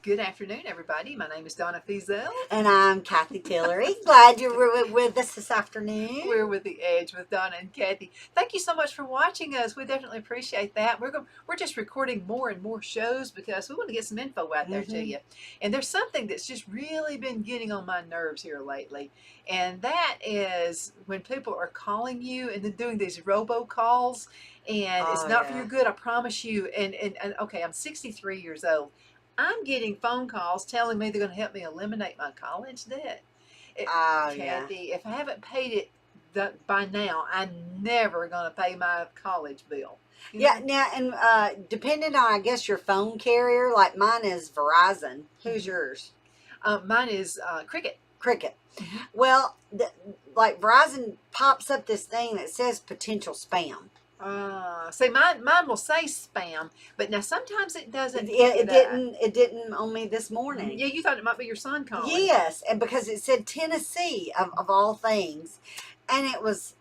Good afternoon, everybody. My name is Donna Fiesel. And I'm Cathy Tillery. Glad you were with us this afternoon. We're with The Edge with Donna and Cathy. Thank you so much for watching us. We definitely appreciate that. We're just recording more and more shows because we want to get some info out there to you. And there's something that's just really been getting on my nerves here lately. And that is when people are calling you and then doing these robocalls. And it's not for your good, I promise you. And okay, I'm 63 years old. I'm getting phone calls telling me they're going to help me eliminate my college debt. Cathy, if I haven't paid it by now, I'm never going to pay my college bill. Yeah, now, and depending on, I guess, your phone carrier, like mine is Verizon. Who's yours? Mine is Cricket. Cricket. Well, like Verizon pops up this thing that says potential spam. See, mine will say spam, but now sometimes it doesn't. It didn't on me this morning. Yeah, you thought it might be your son calling. Yes, and because it said Tennessee of all things, and it was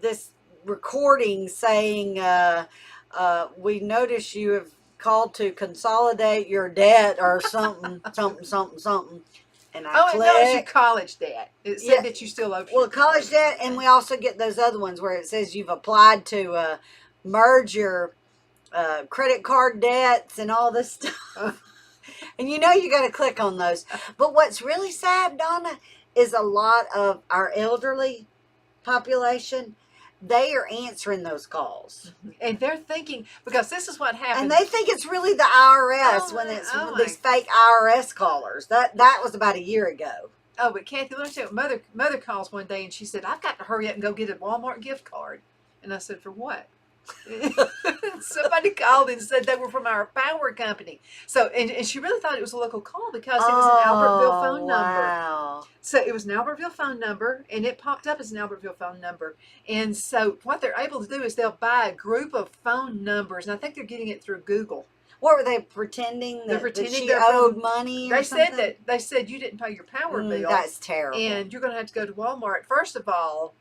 this recording saying, "We notice you have called to consolidate your debt or something, something." And I clicked. No, it's your college debt. It said that you still owe. Well, college debt, and we also get those other ones where it says you've applied to merge your credit card debts and all this stuff. And you know you got to click on those. But what's really sad, Donna, is a lot of our elderly population, they are answering those calls. And they're thinking, because this is what happens. And they think it's really the IRS when it's these fake IRS callers. That was about a year ago. Oh, but Cathy, let me tell you, mother calls one day and she said, I've got to hurry up and go get a Walmart gift card. And I said, for what? Somebody called and said they were from our power company. So, and she really thought it was a local call because it was an Albertville phone number. So it was an Albertville phone number, and it popped up as an Albertville phone number. And so what they're able to do is they'll buy a group of phone numbers, and I think they're getting it through Google. What were they pretending? That she owed money or something? They said you didn't pay your power bill. That's terrible. And you're going to have to go to Walmart. First of all,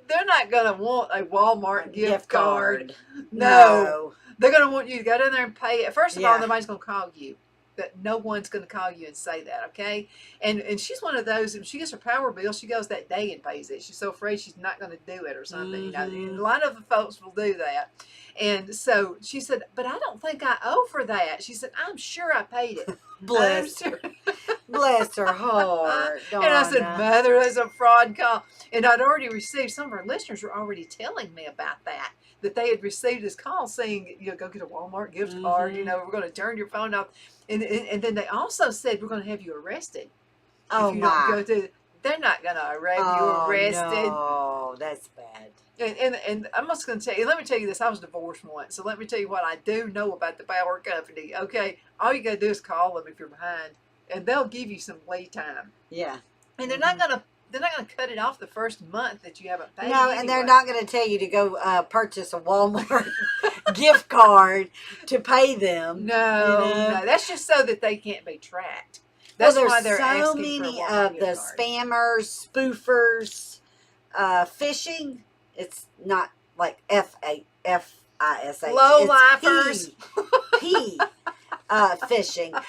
they're not going to want a Walmart gift card. No. They're going to want you to go down there and pay it. First of all, nobody's going to call you. That no one's going to call you and say that, okay? And she's one of those, if she gets her power bill, she goes that day and pays it. She's so afraid she's not going to do it or something. You know, and a lot of the folks will do that. And so she said, but I don't think I owe for that. She said, I'm sure I paid it. Bless her heart. Donna. And I said, Mother, that's a fraud call. And I'd already received, some of our listeners were already telling me about that they had received this call saying, you know, go get a Walmart gift card, you know, we're going to turn your phone off. And then they also said, we're going to have you arrested. Oh, if you don't go to, they're not going to have you arrested. Oh, that's bad. And I'm just going to tell you, let me tell you this, I was divorced once, so let me tell you what I do know about the power company, okay? All you got to do is call them if you're behind, and they'll give you some lead time. Yeah. And they're not going to cut it off the first month that you haven't paid. No, and they're not going to tell you to go purchase a Walmart gift card to pay them. No, that's just so that they can't be tracked. That's why they're so many of the spammers, spoofers, phishing. It's not like F-I-S-H. Low-lifers. P. Phishing.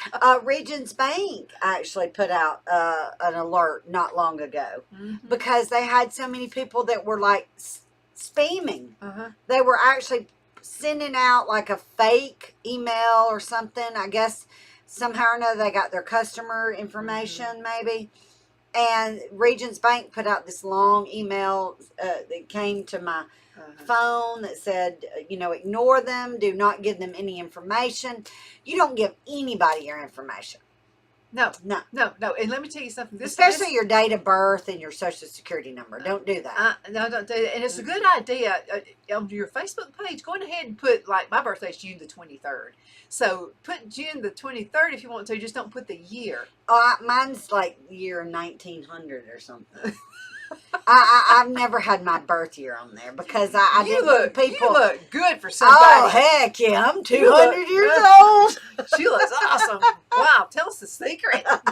Regions Bank actually put out an alert not long ago because they had so many people that were like spamming. They were actually sending out like a fake email or something. I guess somehow or another they got their customer information maybe. And Regions Bank put out this long email that came to my phone that said, you know, ignore them. Do not give them any information. You don't give anybody your information. No. And let me tell you something. Especially your date of birth and your social security number. Don't do that. No, don't do that. And it's a good idea. On your Facebook page, go ahead and put, like, my birthday's June the 23rd. So put June the 23rd if you want to. Just don't put the year. Oh, mine's like year 1900 or something. I've never had my birth year on there because I didn't want people. You look good for somebody. Oh, heck yeah. I'm 200 years old. She looks awesome. Wow. Tell us the secret. But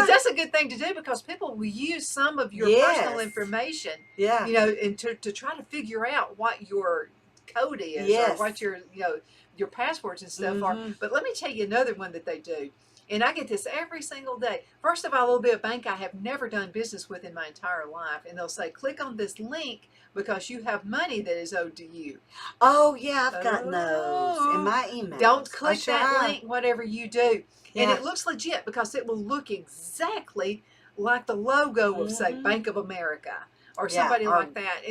that's a good thing to do because people will use some of your personal information. You know, and to try to figure out what your code is or what your your passwords and stuff are. But let me tell you another one that they do. And I get this every single day. First of all, it'll be a bank I have never done business with in my entire life. And they'll say, click on this link because you have money that is owed to you. Oh, yeah, I've gotten those in my emails. Don't click that link, whatever you do. Yeah. And it looks legit because it will look exactly like the logo of, say, Bank of America or somebody like that.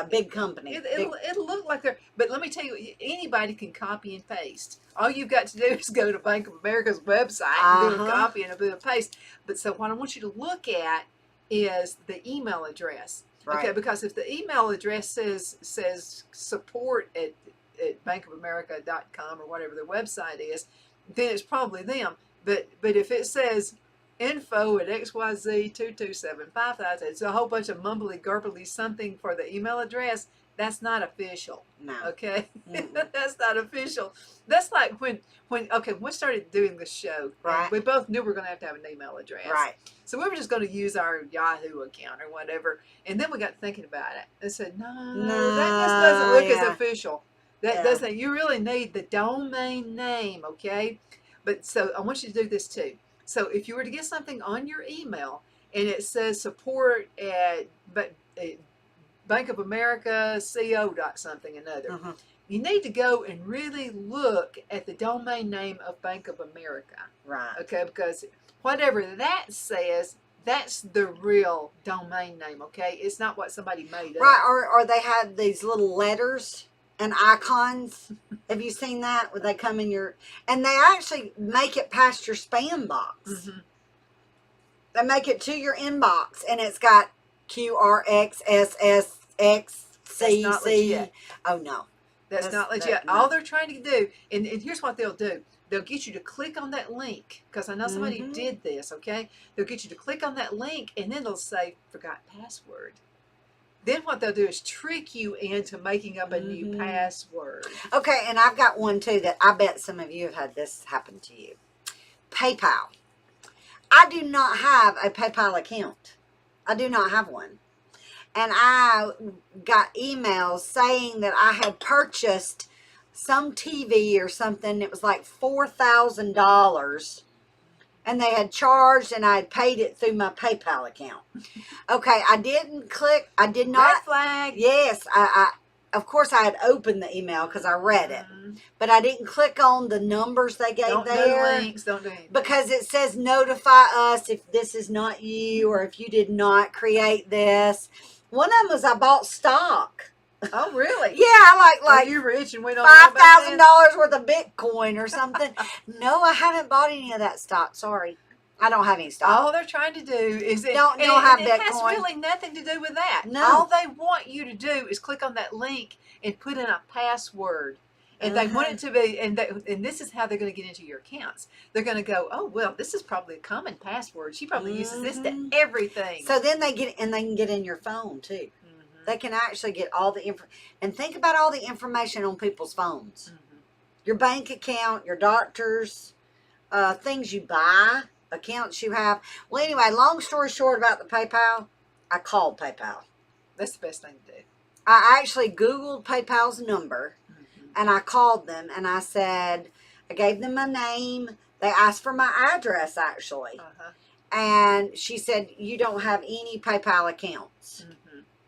Big company. It'll look like they're, but let me tell you, anybody can copy and paste. All you've got to do is go to Bank of America's website and do a copy and do a paste. But so what I want you to look at is the email address. Right. Okay, because if the email address says support at bankofamerica.com or whatever their website is, then it's probably them. But if it says info at XYZ2275000, it's a whole bunch of mumbly gurgly something for the email address, that's not official. No. Okay? That's not official. That's like when we started doing this show, right, we both knew we were going to have an email address. Right. So we were just going to use our Yahoo account or whatever. And then we got thinking about it. I said, no, that just doesn't look as official. That doesn't. You really need the domain name, okay? But so I want you to do this too. So if you were to get something on your email and it says support at Bank of America CO dot something another, you need to go and really look at the domain name of Bank of America. Right. Okay, because whatever that says, that's the real domain name, okay? It's not what somebody made up. Right, or they have these little letters and icons. Have you seen that? Where they come in your, and they actually make it past your spam box. They make it to your inbox, and it's got QRXSSXCC. Oh no, that's not legit. All they're trying to do, and here's what they'll do. They'll get you to click on that link, because I know somebody did this, okay? They'll get you to click on that link, and then they'll say, forgot password. Then what they'll do is trick you into making up a new password. Okay, and I've got one too that I bet some of you have had this happen to you. PayPal. I do not have a PayPal account. I do not have one. And I got emails saying that I had purchased some TV or something. It was like $4,000. And they had charged, and I had paid it through my PayPal account. Okay, I didn't click. I did not. Red flag. Yes, I of course I had opened the email because I read it, but I didn't click on the numbers they gave Don't there. do links. Don't do anything. Because it says notify us if this is not you or if you did not create this. One of them was I bought stock. Oh, really? Yeah, like you rich and we don't $5,000 worth of Bitcoin or something. No, I haven't bought any of that stock. Sorry, I don't have any stock. All they're trying to do is don't have Bitcoin. It has really nothing to do with that. No. All they want you to do is click on that link and put in a password. And they want it to be, and this is how they're going to get into your accounts. They're going to go, oh, well, this is probably a common password. She probably uses this to everything. So then they can get in your phone too. They can actually get all the info. And think about all the information on people's phones. Your bank account, your doctors, things you buy, accounts you have. Well, anyway, long story short about the PayPal, I called PayPal. That's the best thing to do. I actually Googled PayPal's number, and I called them, and I said, I gave them my name. They asked for my address, actually. And she said, you don't have any PayPal accounts.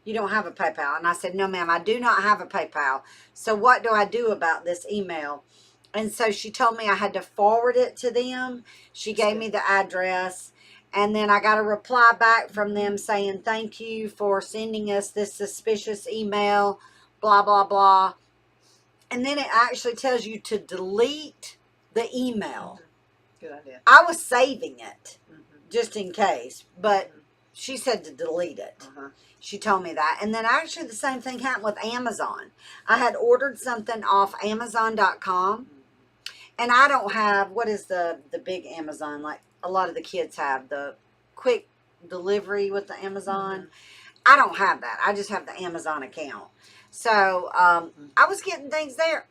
You don't have a PayPal. And I said, no, ma'am, I do not have a PayPal. So what do I do about this email? And so she told me I had to forward it to them. She gave me the address. And then I got a reply back from them saying, thank you for sending us this suspicious email, blah, blah, blah. And then it actually tells you to delete the email. Good idea. I was saving it just in case, but she said to delete it. She told me that. And then actually the same thing happened with Amazon. I had ordered something off Amazon.com. And I don't have, what is the big Amazon, like a lot of the kids have, the quick delivery with the Amazon. I don't have that. I just have the Amazon account. So I was getting things there.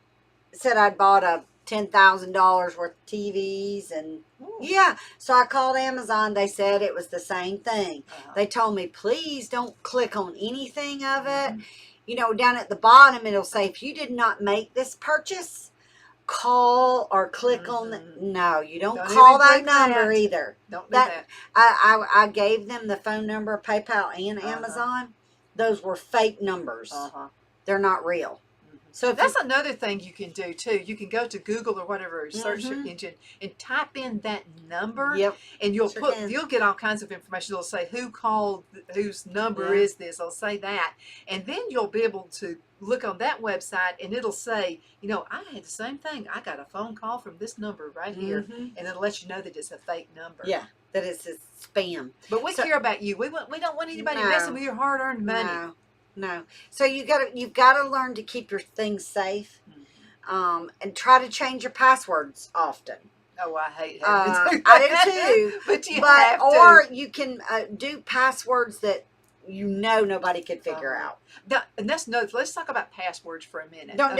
It said I'd bought a $10,000 worth of TVs and yeah. So I called Amazon. They said it was the same thing. They told me, please don't click on anything of it. You know, down at the bottom, it'll say, if you did not make this purchase, call or click on the, no, you don't Don't call even that click number that. either. Don't do that. I gave them the phone number, PayPal and Amazon. Those were fake numbers. They're not real. So if that's another thing you can do too. You can go to Google or whatever search engine and type in that number, and you'll you'll get all kinds of information. It'll say who called, whose number is this. It'll say that, and then you'll be able to look on that website, and it'll say, you know, I had the same thing. I got a phone call from this number right here, and it'll let you know that it's a fake number. Yeah, that it's a spam. But we care about you. We don't want anybody messing with your hard-earned money. No. So you've got to learn to keep your things safe, and try to change your passwords often. Oh, I hate having to do that. I do too. But you have to. Or you can do passwords that you know nobody could figure out. And that's no. Let's talk about passwords for a minute. Don't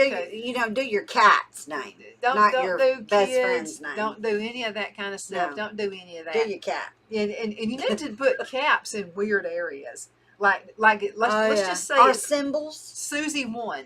do your cat's name, not your best friend's name. Don't do any of that kind of stuff. No. Don't do any of that. Do your cat. And you need to put caps in weird areas. Like let's just say our symbols. Susie 1.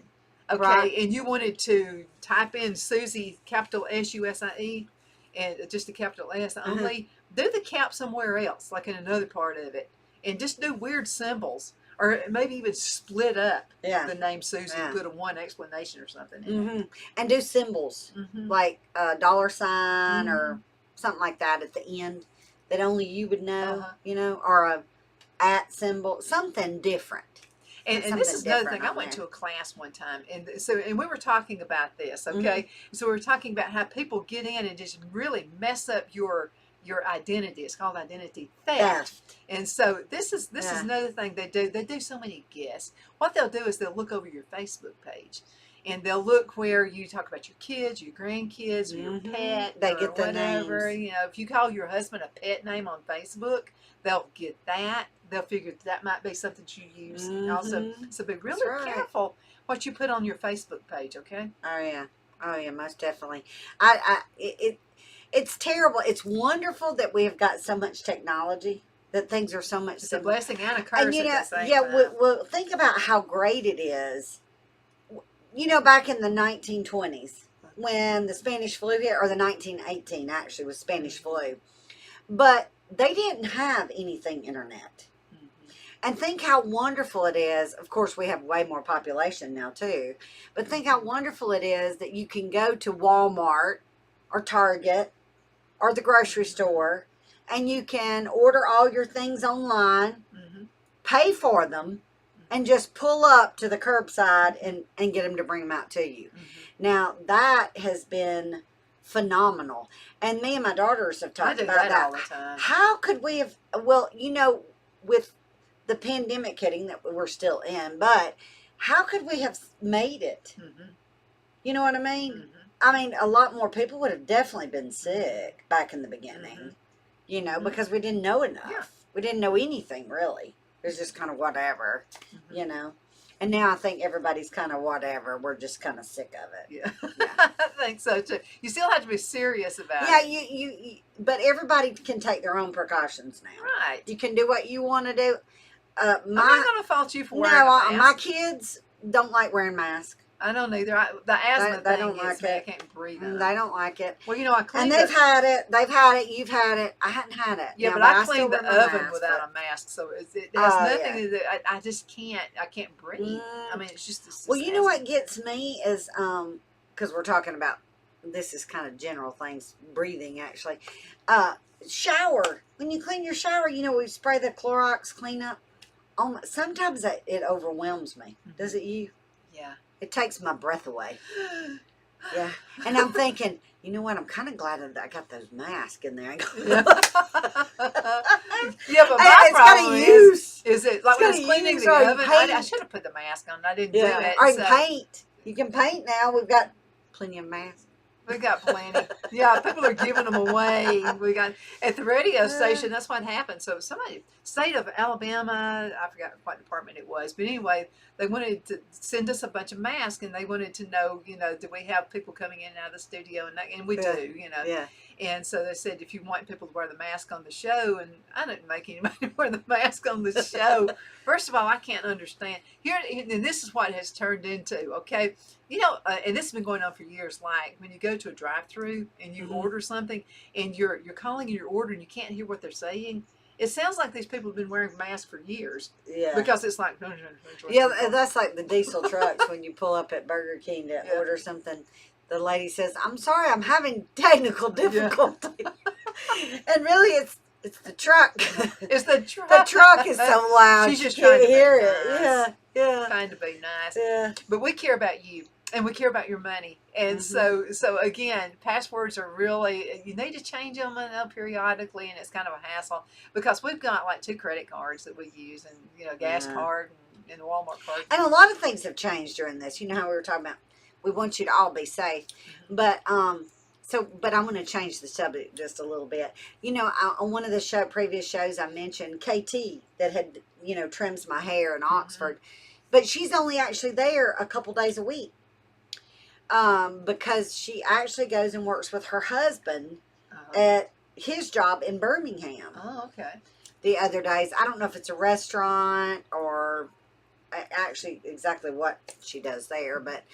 Okay, and you wanted to type in Susie, capital SUSIE, and just a capital S only. Do the cap somewhere else, like in another part of it, and just do weird symbols, or maybe even split up the name Susie, put a one explanation or something in it. And do symbols like a dollar sign or something like that at the end that only you would know, you know, or a @ symbol, something different. And this is another thing. I went to a class one time, and we were talking about this. Okay, so we were talking about how people get in and just really mess up your identity. It's called identity theft. And so this is another thing they do. They do so many guesses. What they'll do is they'll look over your Facebook page, and they'll look where you talk about your kids, your grandkids, or your pet, they or get the whatever. names. You know, if you call your husband a pet name on Facebook, they'll get that. They'll figure that might be something you use also. So be really careful what you put on your Facebook page, okay? Oh yeah, most definitely. It's terrible. It's wonderful that we have got so much technology, that things are so much It's simpler. a blessing and a curse And you know, at the same time. well, think about how great it is. You know, back in the 1920s, when the Spanish flu hit, or the 1918 actually was Spanish flu, but they didn't have anything internet. And think how wonderful it is. Of course, we have way more population now too, but think how wonderful it is that you can go to Walmart or Target or the grocery store, and you can order all your things online, pay for them, and just pull up to the curbside and get them to bring them out to you. Now, that has been phenomenal. And me and my daughters have talked about that all the time. How could we have, well, you know, with the pandemic hitting that we're still in, but how could we have made it? You know what I mean? I mean, a lot more people would have definitely been sick back in the beginning, you know, because we didn't know enough. We didn't know anything, really. It was just kind of whatever, you know. And now I think everybody's kind of whatever. We're just kind of sick of it. Yeah. I think so too. You still have to be serious about it. Yeah, you but everybody can take their own precautions now. Right. You can do what you want to do. I'm not going to fault you for wearing a mask. My kids don't like wearing masks. I don't either. The asthma they thing don't like it. I can't breathe in They don't like it. Well, you know, I cleaned and they've had it. You've had it. I hadn't had it. Yeah, now, but I still cleaned the wear my oven mask, without a mask, so it has nothing to do. I just can't. I can't breathe. I mean, it's just. Well, you know what gets me is because we're talking about, this is kind of general things, breathing actually. Shower. When you clean your shower, you know, we spray the Clorox cleanup. Sometimes it overwhelms me. Does it you? Yeah. It takes my breath away. Yeah. And I'm thinking, you know what? I'm kind of glad that I got those masks in there. Yeah, but my problem is it like when I was cleaning the oven, I should have put the mask on. I didn't do it. Or paint. You can paint now. We've got plenty of masks. We got plenty. Yeah, people are giving them away. We got at the radio station. That's what happened. So somebody, state of Alabama, I forgot what department it was, but anyway, they wanted to send us a bunch of masks, and they wanted to know, you know, do we have people coming in and out of the studio, and we do, you know. Yeah. And so they said if you want people to wear the mask on the show, and I didn't make anybody wear the mask on the show. First of all, I can't understand here, and this is what it has turned into. Okay, and this has been going on for years. Like when you go to a drive-through and you order something, and you're calling in your order and you can't hear what they're saying. It sounds like these people have been wearing masks for years. Yeah. Because it's like. Yeah, that's like the diesel trucks when you pull up at Burger King to order something. The lady says, "I'm sorry, I'm having technical difficulty." And really, it's the truck. It's the truck. The truck is so loud. She's just trying to hear be it. nice. Yeah. Trying to be nice. Yeah. But we care about you. And we care about your money. And so again, passwords are really, you need to change them periodically, and it's kind of a hassle because we've got like 2 credit cards that we use, and gas card and Walmart card. And a lot of things have changed during this. You know how we were talking about we want you to all be safe. But but I'm going to change the subject just a little bit. On one of the previous shows I mentioned KT that had, trims my hair in Oxford. But she's only actually there a couple days a week. Because she actually goes and works with her husband at his job in Birmingham. Oh, okay. The other days, I don't know if it's a restaurant or actually exactly what she does there, but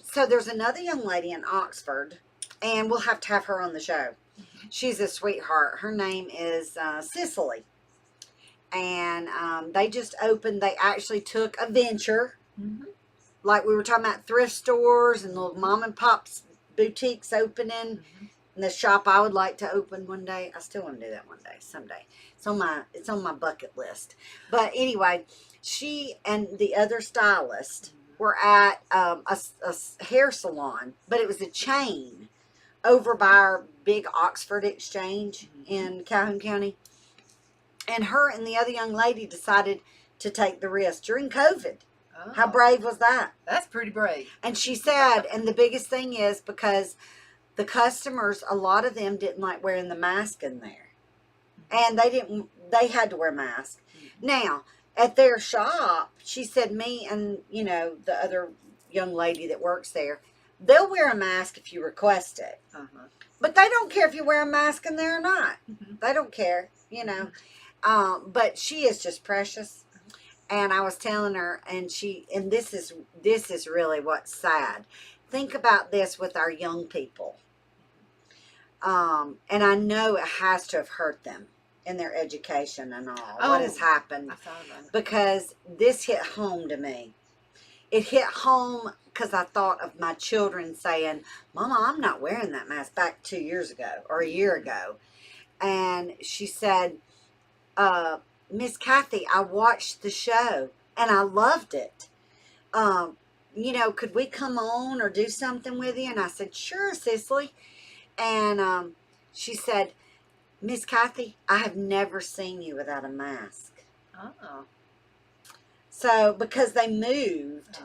so there's another young lady in Oxford, and we'll have to have her on the show. She's a sweetheart. Her name is Cicely, and they just opened. They actually took a venture. Like we were talking about thrift stores and little mom and pops boutiques opening. And the shop I would like to open one day. I still want to do that one day, someday. It's on my bucket list. But anyway, she and the other stylist were at a hair salon, but it was a chain over by our big Oxford Exchange in Calhoun County. And her and the other young lady decided to take the risk during COVID. Oh, how brave was that? That's pretty brave. And she said, and the biggest thing is because the customers, a lot of them didn't like wearing the mask in there. And they had to wear masks. Now, at their shop, she said me and, the other young lady that works there, they'll wear a mask if you request it. But they don't care if you wear a mask in there or not. They don't care, But she is just precious. And I was telling her, and this is really what's sad. Think about this with our young people. And I know it has to have hurt them in their education and all. What has happened? I thought about it. Because this hit home to me. It hit home because I thought of my children saying, "Mama, I'm not wearing that mask," back 2 years ago or a year ago. And she said, "Miss Cathy, I watched the show and I loved it. Could we come on or do something with you?" And I said, "Sure, Cicely." And she said, "Miss Cathy, I have never seen you without a mask." Oh. So, because they moved,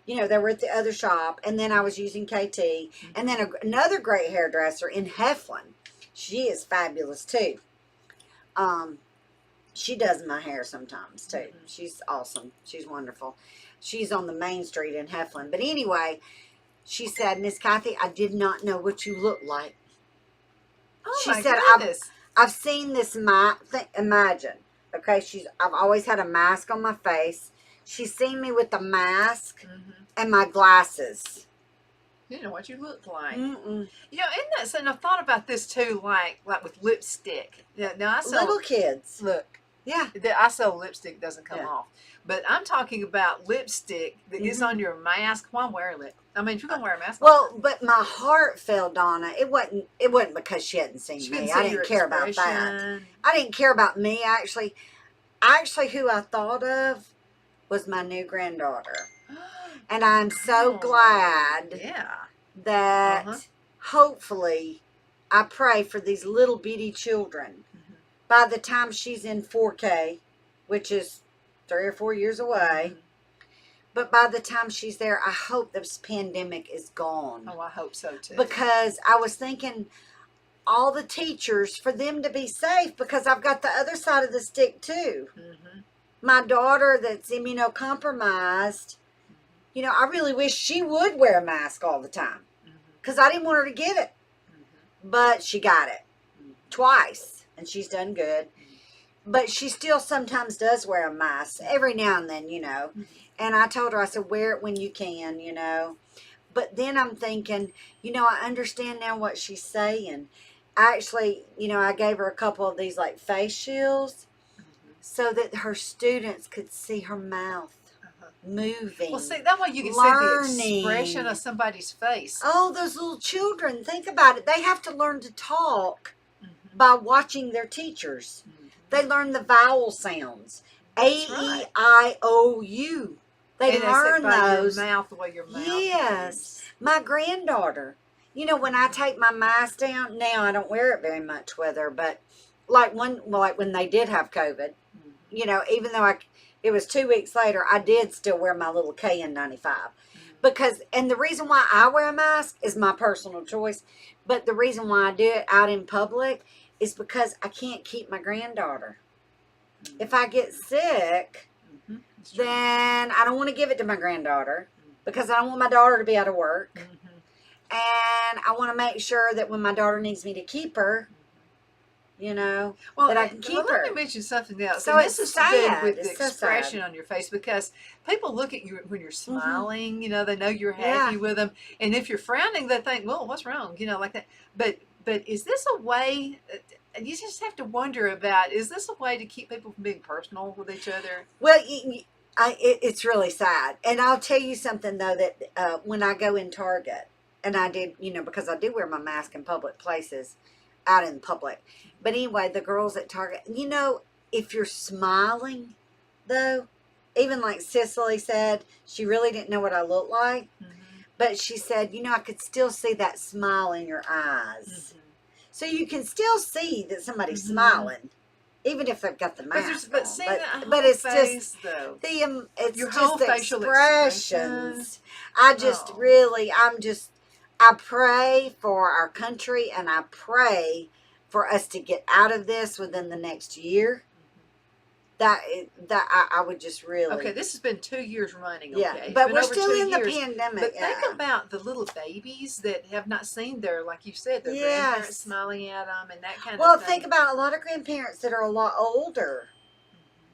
they were at the other shop, and then I was using KT, and then another great hairdresser in Heflin. She is fabulous too. She does my hair sometimes too. She's awesome. She's wonderful. She's on the main street in Heflin. But anyway, she said, "Miss Cathy, I did not know what you looked like." Oh, she my said, goodness. I've seen this imagine. Okay, I've always had a mask on my face. She's seen me with the mask and my glasses. You didn't know what you looked like. Mm-mm. Isn't that something? I've thought about this too, like with lipstick. Now I sell Little kids. Look. Yeah. I sell lipstick, doesn't come Yeah. off. But I'm talking about lipstick that gets on your mask. Why wear lip? I mean, if you're gonna wear a mask. Well, but my heart fell, Donna. It wasn't because she hadn't seen She me. couldn't I see didn't your care about that. expression. I didn't care about me actually. Actually, who I thought of was my new granddaughter. And I'm so glad Yeah. that hopefully I pray for these little bitty children. By the time she's in 4K, which is 3 or 4 years away, but by the time she's there, I hope this pandemic is gone. Oh, I hope so too. Because I was thinking all the teachers, for them to be safe, because I've got the other side of the stick too. My daughter that's immunocompromised, I really wish she would wear a mask all the time because I didn't want her to get it. but she got it twice, and she's done good. But she still sometimes does wear a mask every now and then, you know. And I told her, I said, wear it when you can, you know. But then I'm thinking, you know, I understand now what she's saying. Actually, you know, I gave her a couple of these like face shields so that her students could see her mouth moving. Well, see, that way you can learning. see the expression of somebody's face. Oh, those little children, think about it. They have to learn to talk by watching their teachers. They learn the vowel sounds. A-E-I-O-U. They learn those. Your mouth, the way your mouth yes. moves. My granddaughter, you know, when I take my mask down, now I don't wear it very much with her, but like when they did have COVID, you know, even though it was 2 weeks later, I did still wear my little KN95. Because, and the reason why I wear a mask is my personal choice, but the reason why I do it out in public is because I can't keep my granddaughter. If I get sick, then I don't want to give it to my granddaughter because I don't want my daughter to be out of work. And I want to make sure that when my daughter needs me to keep her, you know, that I can keep her. Let me mention something else. So this is sad. With the It's so expression sad. on your face, because people look at you when you're smiling, you know, they know you're happy with them. And if you're frowning, they think, well, what's wrong? You know, like that. But is this a way, you just have to wonder about, is this a way to keep people from being personal with each other? Well, it's really sad. And I'll tell you something, though, that when I go in Target, and I did, you know, because I do wear my mask in public places, out in public. But anyway, the girls at Target, you know, if you're smiling, though, even like Cicely said, she really didn't know what I looked like. But she said, you know, I could still see that smile in your eyes. So you can still see that somebody's smiling, even if they've got the mask but on. seeing that but it's face, just though, it's your just whole the facial expressions. I just really, I pray for our country, and I pray for us to get out of this within the next year. I would just really. Okay, this has been 2 years running. Yeah, okay, but we're still in the pandemic. But think about the little babies that have not seen their, like you said, their grandparents smiling at them and that kind of thing. Well, think about a lot of grandparents that are a lot older.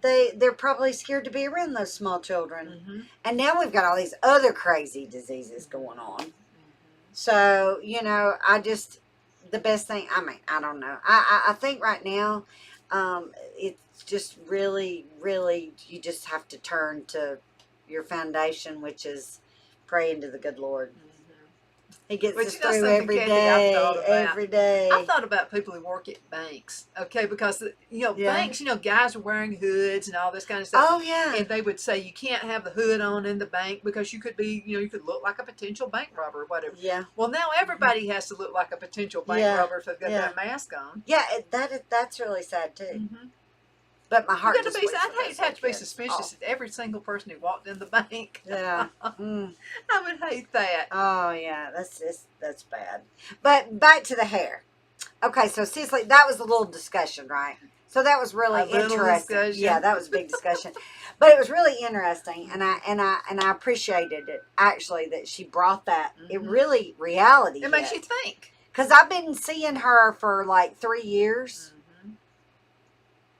They're probably scared to be around those small children. And now we've got all these other crazy diseases going on. So, you know, the best thing, I mean, I don't know. I think right now, it's just really, really, you just have to turn to your foundation, which is praying to the good Lord. He gets us through every day. Every day. I thought about people who work at banks, okay, because, you know, banks, you know, guys are wearing hoods and all this kind of stuff. Oh, yeah. And they would say you can't have the hood on in the bank because you could be, you know, you could look like a potential bank robber or whatever. Yeah. Well, now everybody has to look like a potential bank robber if they've got that mask on. Yeah, that's really sad, too. But my heart just I'd have to be suspicious of every single person who walked in the bank. Yeah. I would hate that. Oh, yeah. That's bad. But back to the hair. Okay, so Cicely, that was a little discussion, right? So that was really interesting. Yeah, that was a big discussion. But it was really interesting, and I appreciated it, actually, that she brought that. It really reality. It makes you think. Because I've been seeing her for like 3 years.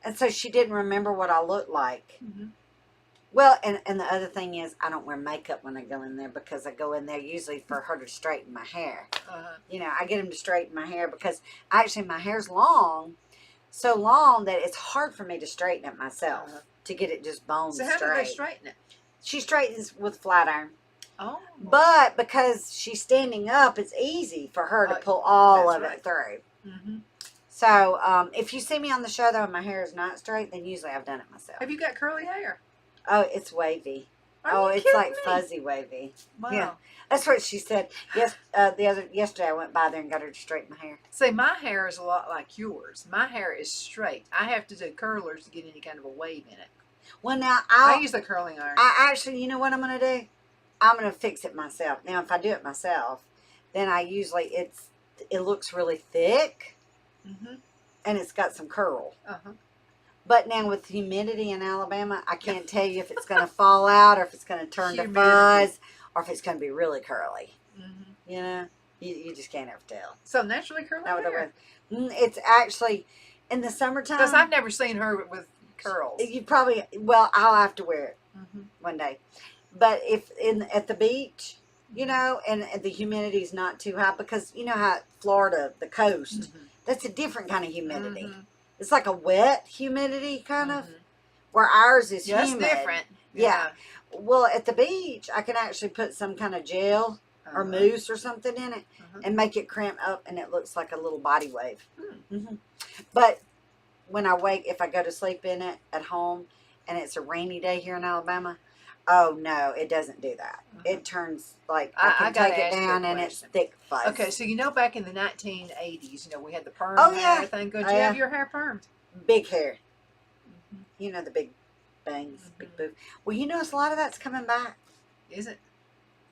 And so she didn't remember what I looked like. Well, and the other thing is, I don't wear makeup when I go in there because I go in there usually for her to straighten my hair. You know, I get him to straighten my hair because actually my hair's long, so long that it's hard for me to straighten it myself, to get it just bone straight. So how do they straighten it? She straightens with flat iron. Oh. But because she's standing up, it's easy for her to pull all of it through. So, if you see me on the show, though, and my hair is not straight, then usually I've done it myself. Have you got curly hair? Oh, it's wavy. It's like fuzzy wavy. Wow. Yeah. That's what she said. Yes, yesterday I went by there and got her to straighten my hair. See, my hair is a lot like yours. My hair is straight. I have to do curlers to get any kind of a wave in it. Well, now, I use the curling iron. I actually, you know what I'm going to do? I'm going to fix it myself. Now, if I do it myself, then I usually, it looks really thick. And it's got some curl. But now with humidity in Alabama, I can't tell you if it's going to fall out or if it's going to turn to fuzz or if it's going to be really curly. You know? You just can't ever tell. So naturally curly Not with the hair. wind. It's actually in the summertime. Because I've never seen her with curls. You probably, well, I'll have to wear it Mm-hmm. one day. But if at the beach, you know, and the humidity's not too high, because you know how Florida, the coast, Mm-hmm. that's a different kind of humidity. Mm-hmm. It's like a wet humidity kind of, Mm-hmm. where ours is Yeah, humid. it's different. Yeah. Well, at the beach, I can actually put some kind of gel or mousse or something in it and make it crimp up, and it looks like a little body wave. Mm-hmm. But when if I go to sleep in it at home, and it's a rainy day here in Alabama, oh no, it doesn't do that. It turns like I can take it down, and it's thick fuzz. Okay, so you know back in the 1980s, you know, we had the perm Oh, and yeah. everything. Did you have your hair permed? Big hair. You know, the big bangs, big boof. Well, you notice a lot of that's coming back. Is it?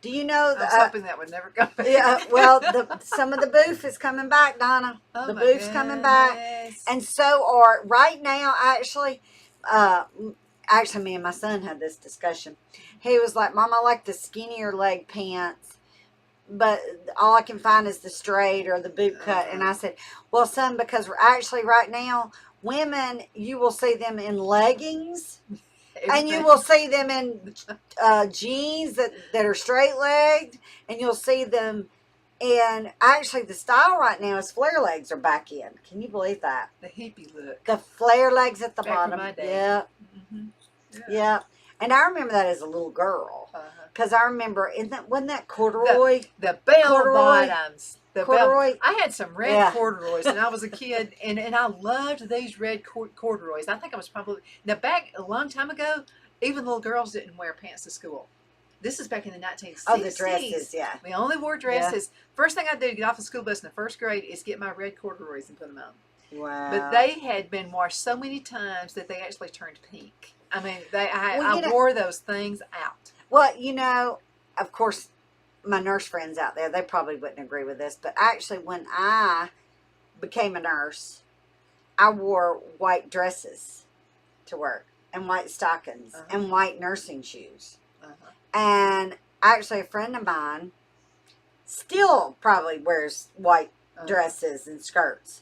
Do you know I was hoping that would never come back. Yeah, well, some of the boof is coming back, Donna. Oh, the boof's coming back, and so are right now. Actually, me and my son had this discussion. He was like, "Mom, I like the skinnier leg pants, but all I can find is the straight or the boot cut." And I said, "Well, son, because we're actually right now, women, you will see them in leggings." And you will see them in jeans that are straight legged, and you'll see them in, actually the style right now is flare legs are back in. Can you believe that? The hippie look. The flare legs at the back bottom. From my day. Yeah. Mm-hmm. Yeah. And I remember that as a little girl. Because I remember, wasn't that corduroy? The bell bottoms. Corduroy. I had some red corduroys when I was a kid, and I loved these red corduroys. I think I was probably, now back a long time ago, even little girls didn't wear pants to school. This is back in the 1960s. Oh, the dresses, yeah. We only wore dresses. Yeah. First thing I did to get off the school bus in the first grade is get my red corduroys and put them on. Wow. But they had been washed so many times that they actually turned pink. I mean, I wore those things out. Well, you know, of course, my nurse friends out there, they probably wouldn't agree with this, but actually when I became a nurse, I wore white dresses to work, and white stockings, and white nursing shoes. And actually a friend of mine still probably wears white dresses and skirts.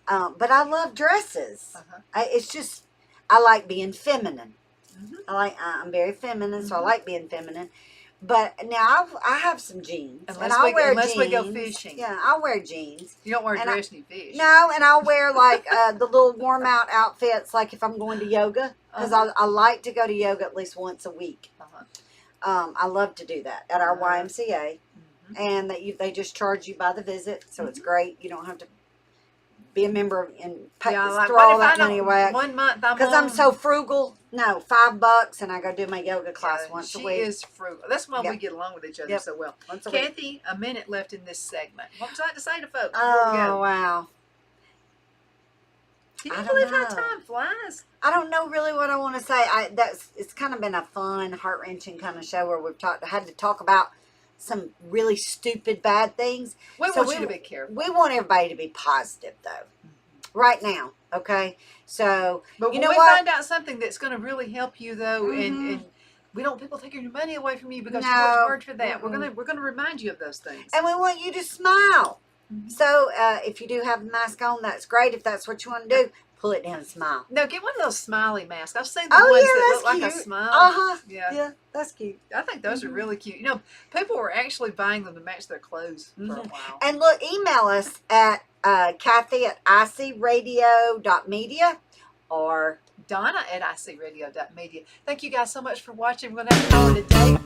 But I love dresses. It's just, I like being feminine. I'm very feminine, so I like being feminine. But now I have some jeans, and I'll wear jeans. Unless we go fishing. Yeah, I'll wear jeans. You don't wear a dress when you fish. No, and I'll wear like the little warm out outfits, like if I'm going to yoga, because I like to go to yoga at least once a week. I love to do that at our YMCA, and they just charge you by the visit, so it's great. You don't have to be a member and throw all that money away. 1 month, because I'm so frugal. No, $5, and I go do my yoga class once a week. She is frugal. That's why we get along with each other so well. Kathy, a minute left in this segment. What would you like to say to folks? Oh, wow. Can you believe how time flies? I don't know really what I want to say. It's kind of been a fun, heart-wrenching kind of show where we've had to talk about some really stupid, bad things. We want you to be careful. We want everybody to be positive, though. Right now, okay? So, but you know when what? we find out something that's going to really help you, though, and we don't want people taking your money away from you because you worked hard for that. We're gonna remind you of those things. And we want you to smile. So, if you do have a mask on, that's great. If that's what you want to do, pull it down and smile. No, get one of those smiley masks. I've seen the ones that look like a smile. Yeah, that's cute. I think those are really cute. You know, people were actually buying them to match their clothes for a while. And look, email us at Cathy at icradio.media or Donna at icradio.media. Thank you guys so much for watching. We're going to have to call it a day.